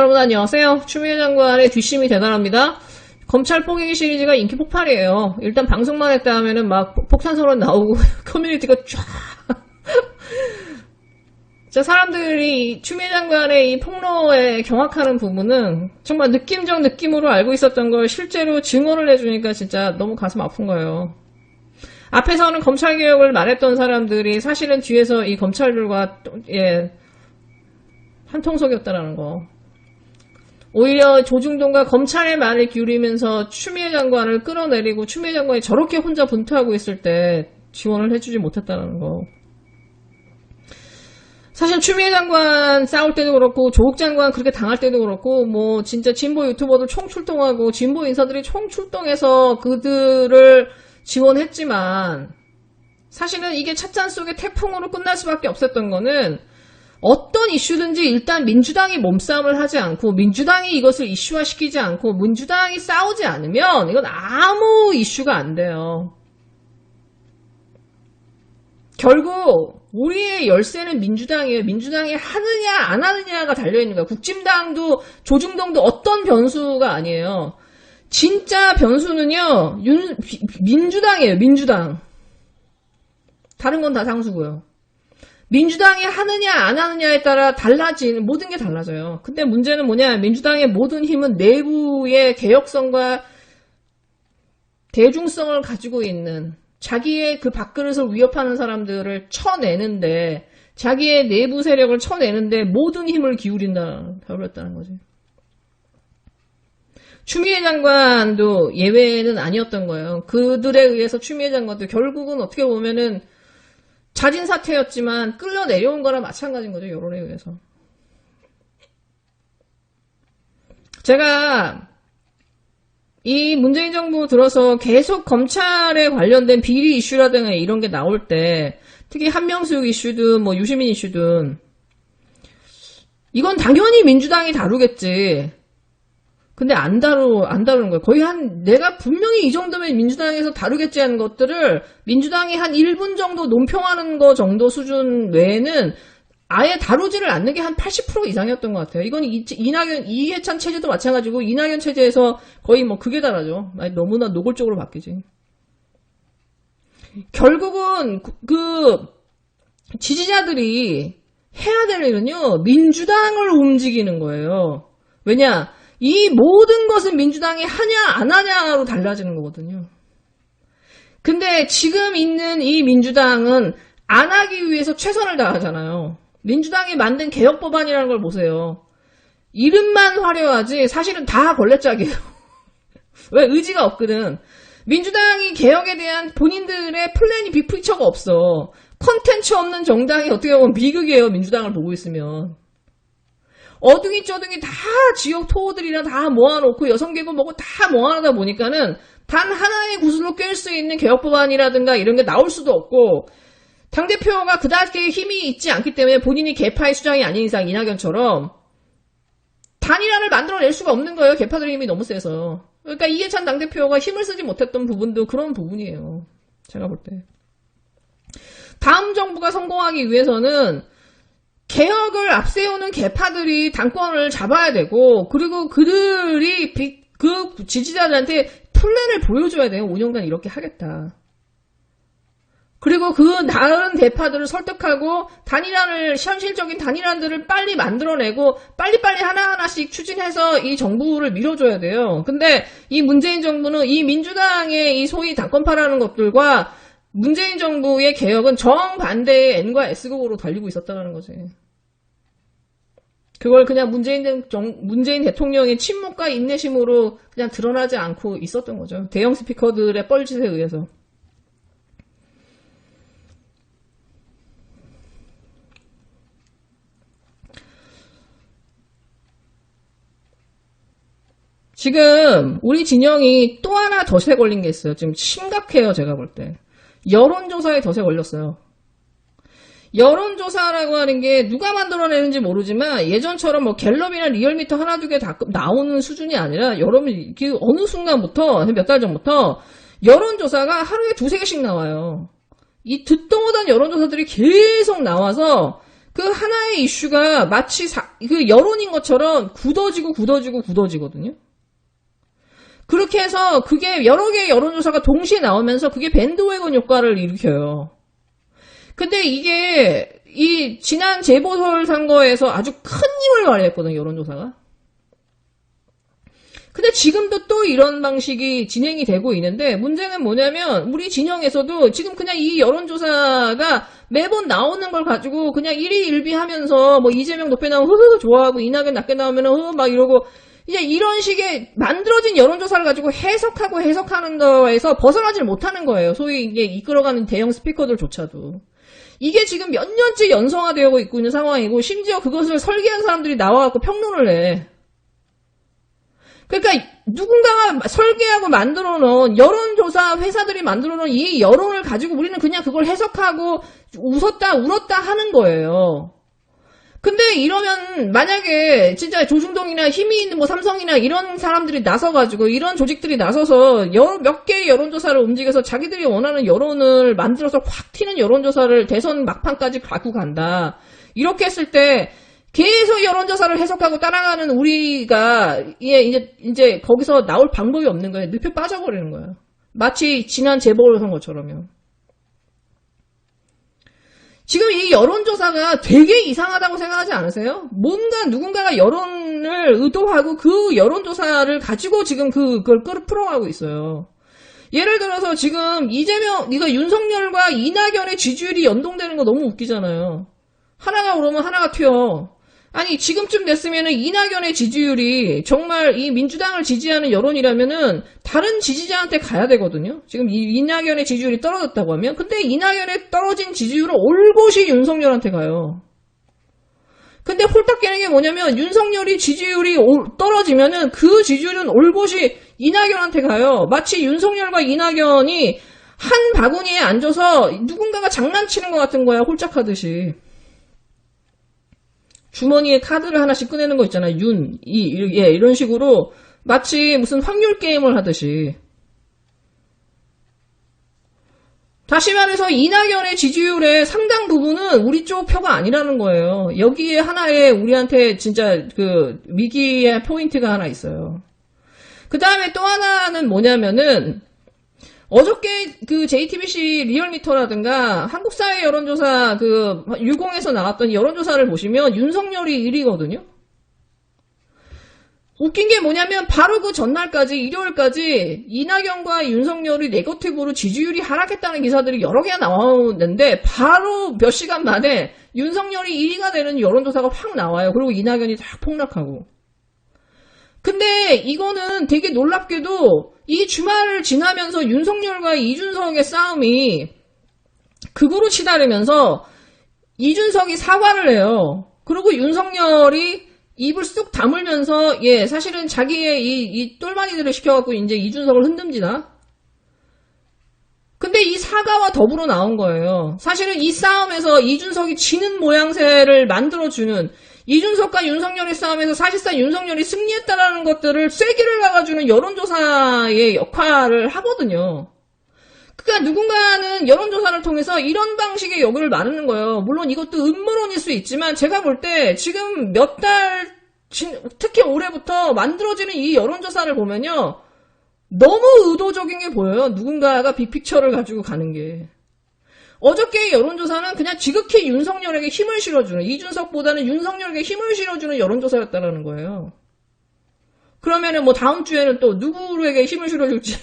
여러분 안녕하세요. 추미애 장관의 뒷심이 대단합니다. 검찰 포기기 시리즈가 인기 폭발이에요. 일단 방송만 했다 하면은 막 폭탄소론 나오고 커뮤니티가 쫙. 자, 사람들이 추미애 장관의 이 폭로에 경악하는 부분은 정말 느낌적 느낌으로 알고 있었던 걸 실제로 증언을 해주니까 진짜 너무 가슴 아픈 거예요. 앞에서는 검찰개혁을 말했던 사람들이 사실은 뒤에서 이 검찰들과 한통속이었다라는 거. 오히려 조중동과 검찰의 말을 기울이면서 추미애 장관을 끌어내리고 추미애 장관이 저렇게 혼자 분투하고 있을 때 지원을 해주지 못했다는 거. 사실 추미애 장관 싸울 때도 그렇고 조국 장관 그렇게 당할 때도 그렇고 뭐 진짜 진보 유튜버들 총출동하고 진보 인사들이 총출동해서 그들을 지원했지만 사실은 이게 찻잔 속의 태풍으로 끝날 수밖에 없었던 거는 어떤 이슈든지 일단 민주당이 몸싸움을 하지 않고 민주당이 이것을 이슈화시키지 않고 민주당이 싸우지 않으면 이건 아무 이슈가 안 돼요. 결국 우리의 열쇠는 민주당이에요. 민주당이 하느냐 안 하느냐가 달려있는 거예요. 국진당도 조중동도 어떤 변수가 아니에요. 진짜 변수는요. 민주당이에요. 민주당. 다른 건 다 상수고요. 민주당이 하느냐 안 하느냐에 따라 달라지는 모든 게 달라져요. 근데 문제는 뭐냐, 민주당의 모든 힘은 내부의 개혁성과 대중성을 가지고 있는 자기의 그 밥그릇을 위협하는 사람들을 쳐내는데, 자기의 내부 세력을 쳐내는데 모든 힘을 기울인다는 거지. 추미애 장관도 예외는 아니었던 거예요. 그들에 의해서 추미애 장관도 결국은 어떻게 보면은 자진 사퇴였지만 끌려 내려온 거랑 마찬가지인 거죠. 여론에 의해서. 제가 이 문재인 정부 들어서 계속 검찰에 관련된 비리 이슈라든가 이런 게 나올 때 특히 한명숙 이슈든 뭐 유시민 이슈든 이건 당연히 민주당이 다루겠지. 근데 안 다루는 거예요. 거의 내가 분명히 이 정도면 민주당에서 다루겠지 하는 것들을 민주당이 한 1분 정도 논평하는 거 정도 수준 외에는 아예 다루지를 않는 게 한 80% 이상이었던 것 같아요. 이건 이해찬 체제도 마찬가지고 이낙연 체제에서 거의 뭐 그게 다라죠. 너무나 노골적으로 바뀌지. 결국은 그 지지자들이 해야 될 일은요. 민주당을 움직이는 거예요. 왜냐? 이 모든 것은 민주당이 하냐 안 하냐로 달라지는 거거든요. 근데 지금 있는 이 민주당은 안 하기 위해서 최선을 다하잖아요. 민주당이 만든 개혁법안이라는 걸 보세요. 이름만 화려하지 사실은 다 걸레짝이에요. 왜? 의지가 없거든. 민주당이 개혁에 대한 본인들의 플랜이 빅피처가 없어. 컨텐츠 없는 정당이 어떻게 보면 비극이에요. 민주당을 보고 있으면. 어둥이 쩌둥이 다 지역 토호들이랑 다 모아놓고 여성계고 뭐고 다 모아놓다 보니까는 단 하나의 구슬로 꿰을 수 있는 개혁법안이라든가 이런 게 나올 수도 없고 당대표가 그다지 힘이 있지 않기 때문에 본인이 개파의 수장이 아닌 이상 이낙연처럼 단일화를 만들어낼 수가 없는 거예요. 개파들의 힘이 너무 세서. 그러니까 이해찬 당대표가 힘을 쓰지 못했던 부분도 그런 부분이에요. 제가 볼 때. 다음 정부가 성공하기 위해서는 개혁을 앞세우는 개파들이 당권을 잡아야 되고 그리고 그들이 그 지지자들한테 플랜을 보여줘야 돼요. 5년간 이렇게 하겠다. 그리고 그 다른 개파들을 설득하고 현실적인 단일화들을 빨리 만들어내고 빨리빨리 하나하나씩 추진해서 이 정부를 밀어줘야 돼요. 근데 이 문재인 정부는 이 민주당의 이 소위 당권파라는 것들과 문재인 정부의 개혁은 정반대의 N과 S극으로 달리고 있었다는 거지. 그걸 그냥 문재인 대통령의 침묵과 인내심으로 그냥 드러나지 않고 있었던 거죠. 대형 스피커들의 뻘짓에 의해서. 지금 우리 진영이 또 하나 덫에 걸린 게 있어요. 지금 심각해요. 제가 볼 때. 여론조사에 덫에 걸렸어요. 여론조사라고 하는 게 누가 만들어내는지 모르지만 예전처럼 뭐 갤럽이나 리얼미터 하나 두 개 다 나오는 수준이 아니라 여러분 어느 순간부터 몇 달 전부터 여론조사가 하루에 두세 개씩 나와요. 이 듣도 못한 여론조사들이 계속 나와서 그 하나의 이슈가 마치 그 여론인 것처럼 굳어지거든요. 그렇게 해서 그게 여러 개의 여론조사가 동시에 나오면서 그게 밴드웨건 효과를 일으켜요. 근데 이게 이 지난 재보궐선거에서 아주 큰 힘을 발휘했거든요, 여론조사가. 근데 지금도 또 이런 방식이 진행이 되고 있는데 문제는 뭐냐면 우리 진영에서도 지금 그냥 이 여론조사가 매번 나오는 걸 가지고 그냥 일희일비하면서 뭐 이재명 높게 나오면 흐흐 좋아하고 이낙연 낮게 나오면 흐흐 막 이러고 이제 이런 식의 만들어진 여론조사를 가지고 해석하는 거에서 벗어나질 못하는 거예요. 소위 이게 이끌어가는 대형 스피커들조차도. 이게 지금 몇 년째 연성화되고 있고 있는 상황이고 심지어 그것을 설계한 사람들이 나와갖고 평론을 해. 그러니까 누군가가 설계하고 만들어 놓은 여론조사 회사들이 만들어 놓은 이 여론을 가지고 우리는 그냥 그걸 해석하고 웃었다 울었다 하는 거예요. 근데 이러면 만약에 진짜 조중동이나 힘이 있는 뭐 삼성이나 이런 사람들이 나서가지고 이런 조직들이 나서서 몇 개의 여론조사를 움직여서 자기들이 원하는 여론을 만들어서 확 튀는 여론조사를 대선 막판까지 갖고 간다. 이렇게 했을 때 계속 여론조사를 해석하고 따라가는 우리가 이제 거기서 나올 방법이 없는 거예요. 늪에 빠져버리는 거예요. 마치 지난 재보궐선거처럼요. 지금 이 여론조사가 되게 이상하다고 생각하지 않으세요? 누군가가 여론을 의도하고 그 여론조사를 가지고 지금 그걸 풀어가고 있어요. 예를 들어서 지금 이거 윤석열과 이낙연의 지지율이 연동되는 거 너무 웃기잖아요. 하나가 오르면 하나가 튀어. 아니 지금쯤 됐으면은 이낙연의 지지율이 정말 이 민주당을 지지하는 여론이라면은 다른 지지자한테 가야 되거든요. 지금 이낙연의 지지율이 떨어졌다고 하면 근데 이낙연의 떨어진 지지율은 올곧이 윤석열한테 가요. 근데 홀딱 깨는 게 뭐냐면 윤석열이 지지율이 떨어지면은 그 지지율은 올곧이 이낙연한테 가요. 마치 윤석열과 이낙연이 한 바구니에 앉아서 누군가가 장난치는 것 같은 거야. 홀짝하듯이. 주머니에 카드를 하나씩 꺼내는 거 있잖아요. 이런 식으로 마치 무슨 확률 게임을 하듯이. 다시 말해서 이낙연의 지지율의 상당 부분은 우리 쪽 표가 아니라는 거예요. 여기에 하나의 우리한테 진짜 그 위기의 포인트가 하나 있어요. 그 다음에 또 하나는 뭐냐면은 어저께 그 JTBC 리얼미터라든가 한국사회 여론조사 그 유공에서 나왔던 여론조사를 보시면 윤석열이 1위거든요. 웃긴 게 뭐냐면 바로 그 전날까지 일요일까지 이낙연과 윤석열이 네거티브로 지지율이 하락했다는 기사들이 여러 개가 나오는데 바로 몇 시간 만에 윤석열이 1위가 되는 여론조사가 확 나와요. 그리고 이낙연이 다 폭락하고. 근데 이거는 되게 놀랍게도 이 주말을 지나면서 윤석열과 이준석의 싸움이 극으로 치달으면서 이준석이 사과를 해요. 그리고 윤석열이 입을 쑥 다물면서 사실은 자기의 이 똘마니들을 시켜갖고 이제 이준석을 흔듭니다. 근데 이 사과와 더불어 나온 거예요. 사실은 이 싸움에서 이준석이 지는 모양새를 만들어주는 이준석과 윤석열의 싸움에서 사실상 윤석열이 승리했다라는 것들을 쐐기를 박아주는 여론조사의 역할을 하거든요. 그러니까 누군가는 여론조사를 통해서 이런 방식의 역을 나누는 거예요. 물론 이것도 음모론일 수 있지만 제가 볼 때 지금 몇 달, 특히 올해부터 만들어지는 이 여론조사를 보면요. 너무 의도적인 게 보여요. 누군가가 빅픽처를 가지고 가는 게. 어저께의 여론조사는 그냥 지극히 윤석열에게 힘을 실어주는, 이준석보다는 윤석열에게 힘을 실어주는 여론조사였다라는 거예요. 그러면은 뭐 다음 주에는 또 누구에게 힘을 실어줄지,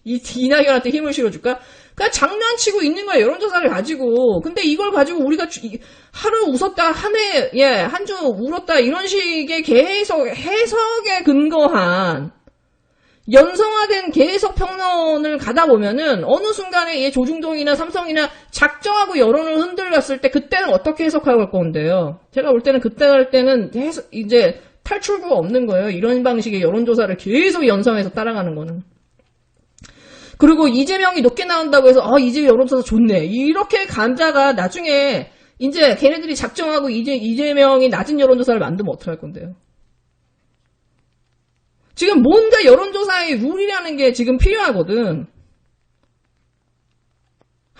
이낙연한테 힘을 실어줄까? 그냥 장난치고 있는 거야, 여론조사를 가지고. 근데 이걸 가지고 우리가 하루 웃었다, 한 주 울었다, 이런 식의 해석에 근거한, 연성화된 개해석 평론을 가다 보면은 어느 순간에 조중동이나 삼성이나 작정하고 여론을 흔들렸을 때 그때는 어떻게 해석할 건데요. 제가 볼 때는 그때 할 때는 이제 탈출구가 없는 거예요. 이런 방식의 여론조사를 계속 연성해서 따라가는 거는. 그리고 이재명이 높게 나온다고 해서 이제 여론조사 좋네. 이렇게 간다가 나중에 이제 걔네들이 작정하고 이재명이 낮은 여론조사를 만들면 어떡할 건데요. 지금 뭔가 여론조사의 룰이라는 게 지금 필요하거든.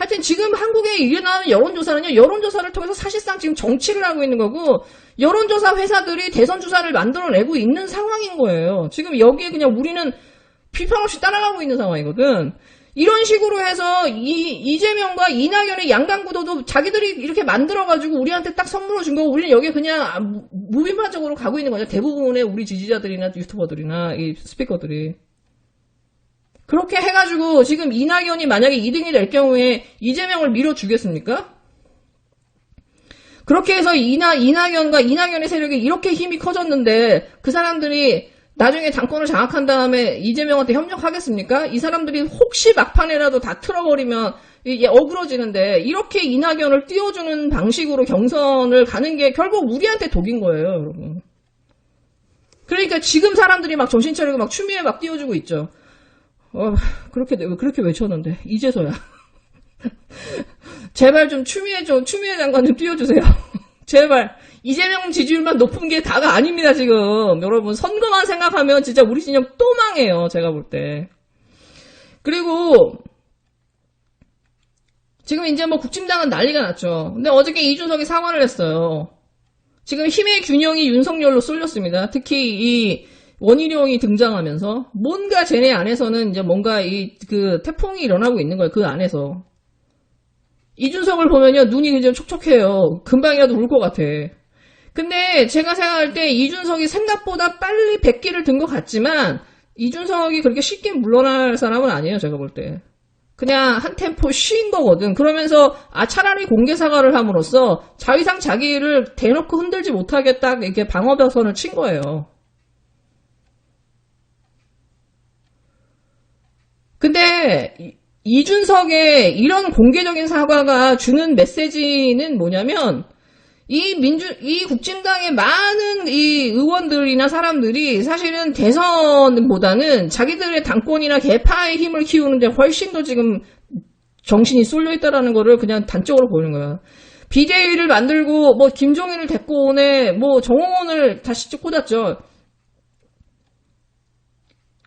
하여튼 지금 한국에 일어나는 여론조사는요, 여론조사를 통해서 사실상 지금 정치를 하고 있는 거고, 여론조사 회사들이 대선주사를 만들어내고 있는 상황인 거예요. 지금 여기에 그냥 우리는 비판 없이 따라가고 있는 상황이거든. 이런 식으로 해서 이재명과 이낙연의 양강구도도 자기들이 이렇게 만들어가지고 우리한테 딱 선물로 준 거고, 우리는 여기에 그냥 무비판적으로 가고 있는 거죠. 대부분의 우리 지지자들이나 유튜버들이나 이 스피커들이. 그렇게 해가지고 지금 이낙연이 만약에 2등이 될 경우에 이재명을 밀어주겠습니까? 그렇게 해서 이낙연과 이낙연의 세력이 이렇게 힘이 커졌는데 그 사람들이 나중에 당권을 장악한 다음에 이재명한테 협력하겠습니까? 이 사람들이 혹시 막판에라도 다 틀어버리면 이게 어그러지는데, 이렇게 이낙연을 띄워주는 방식으로 경선을 가는 게 결국 우리한테 독인 거예요, 여러분. 그러니까 지금 사람들이 막 정신 차리고 막 추미애 막 띄워주고 있죠. 그렇게 외쳤는데 이제서야. 제발 좀 추미애 장관 좀 띄워주세요. 제발. 이재명 지지율만 높은 게 다가 아닙니다, 지금. 여러분, 선거만 생각하면 진짜 우리 진영 또 망해요, 제가 볼 때. 그리고, 지금 이제 뭐 국힘당은 난리가 났죠. 근데 어저께 이준석이 사과를 했어요. 지금 힘의 균형이 윤석열로 쏠렸습니다. 특히 이 원희룡이 등장하면서 뭔가 쟤네 안에서는 이제 뭔가 그 태풍이 일어나고 있는 거예요, 그 안에서. 이준석을 보면요, 눈이 그냥 촉촉해요. 금방이라도 울 것 같아. 근데 제가 생각할 때 이준석이 생각보다 빨리 백기를 든 것 같지만 이준석이 그렇게 쉽게 물러날 사람은 아니에요, 제가 볼 때. 그냥 한 템포 쉰 거거든. 그러면서 차라리 공개 사과를 함으로써 자위상 자기를 대놓고 흔들지 못하게 딱 이렇게 방어벽선을 친 거예요. 근데 이준석의 이런 공개적인 사과가 주는 메시지는 뭐냐면, 이 국진당의 많은 이 의원들이나 사람들이 사실은 대선보다는 자기들의 당권이나 개파의 힘을 키우는데 훨씬 더 지금 정신이 쏠려 있다라는 거를 그냥 단적으로 보이는 거야. 비대위를 만들고, 뭐, 김종인을 데리고 오네, 뭐, 정홍원을 다시 꽂았죠.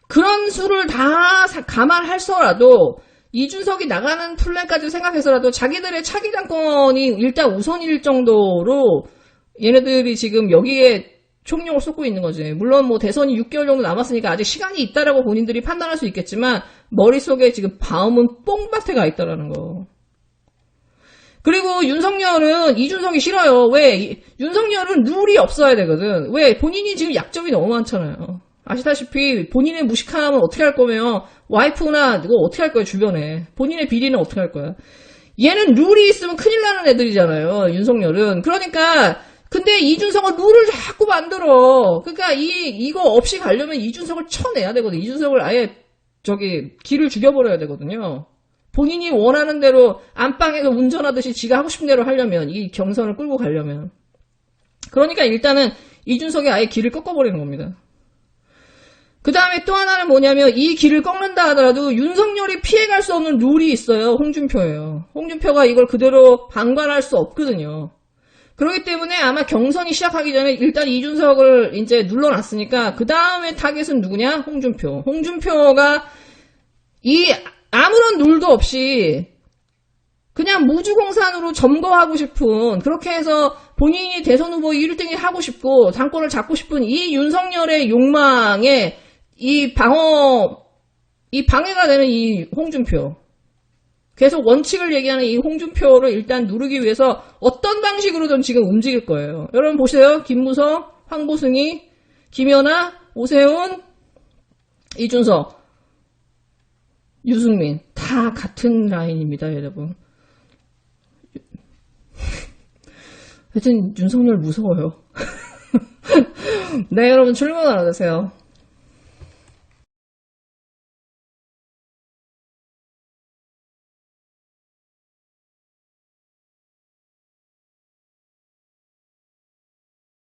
그런 수를 다 감안할서라도, 이준석이 나가는 플랜까지 생각해서라도 자기들의 차기 당권이 일단 우선일 정도로 얘네들이 지금 여기에 총력을 쏟고 있는 거지. 물론 뭐 대선이 6개월 정도 남았으니까 아직 시간이 있다라고 본인들이 판단할 수 있겠지만 머릿속에 지금 바움은 뽕밭에 가 있다라는 거. 그리고 윤석열은 이준석이 싫어요. 왜? 윤석열은 룰이 없어야 되거든. 왜? 본인이 지금 약점이 너무 많잖아요. 아시다시피 본인의 무식함은 어떻게 할 거며, 와이프나 이거 어떻게 할 거야, 주변에. 본인의 비리는 어떻게 할 거야. 얘는 룰이 있으면 큰일 나는 애들이잖아요, 윤석열은. 그러니까 근데 이준석은 룰을 자꾸 만들어. 그러니까 이거 없이 가려면 이준석을 쳐내야 되거든. 이준석을 아예 길을 죽여버려야 되거든요. 본인이 원하는 대로 안방에서 운전하듯이 지가 하고 싶은 대로 하려면, 이 경선을 끌고 가려면. 그러니까 일단은 이준석이 아예 길을 꺾어버리는 겁니다. 그 다음에 또 하나는 뭐냐면, 이 길을 꺾는다 하더라도 윤석열이 피해갈 수 없는 룰이 있어요. 홍준표예요. 홍준표가 이걸 그대로 방관할 수 없거든요. 그렇기 때문에 아마 경선이 시작하기 전에 일단 이준석을 이제 눌러놨으니까 그 다음에 타겟은 누구냐? 홍준표. 홍준표가 아무런 룰도 없이 그냥 무주공산으로 점거하고 싶은, 그렇게 해서 본인이 대선 후보 1등이 하고 싶고 당권을 잡고 싶은 이 윤석열의 욕망에 방해가 되는 이 홍준표. 계속 원칙을 얘기하는 이 홍준표를 일단 누르기 위해서 어떤 방식으로든 지금 움직일 거예요. 여러분 보세요. 김무성, 황보승이, 김연아, 오세훈, 이준석, 유승민. 다 같은 라인입니다, 여러분. 하여튼 윤석열 무서워요. 네, 여러분 출근 알아주세요.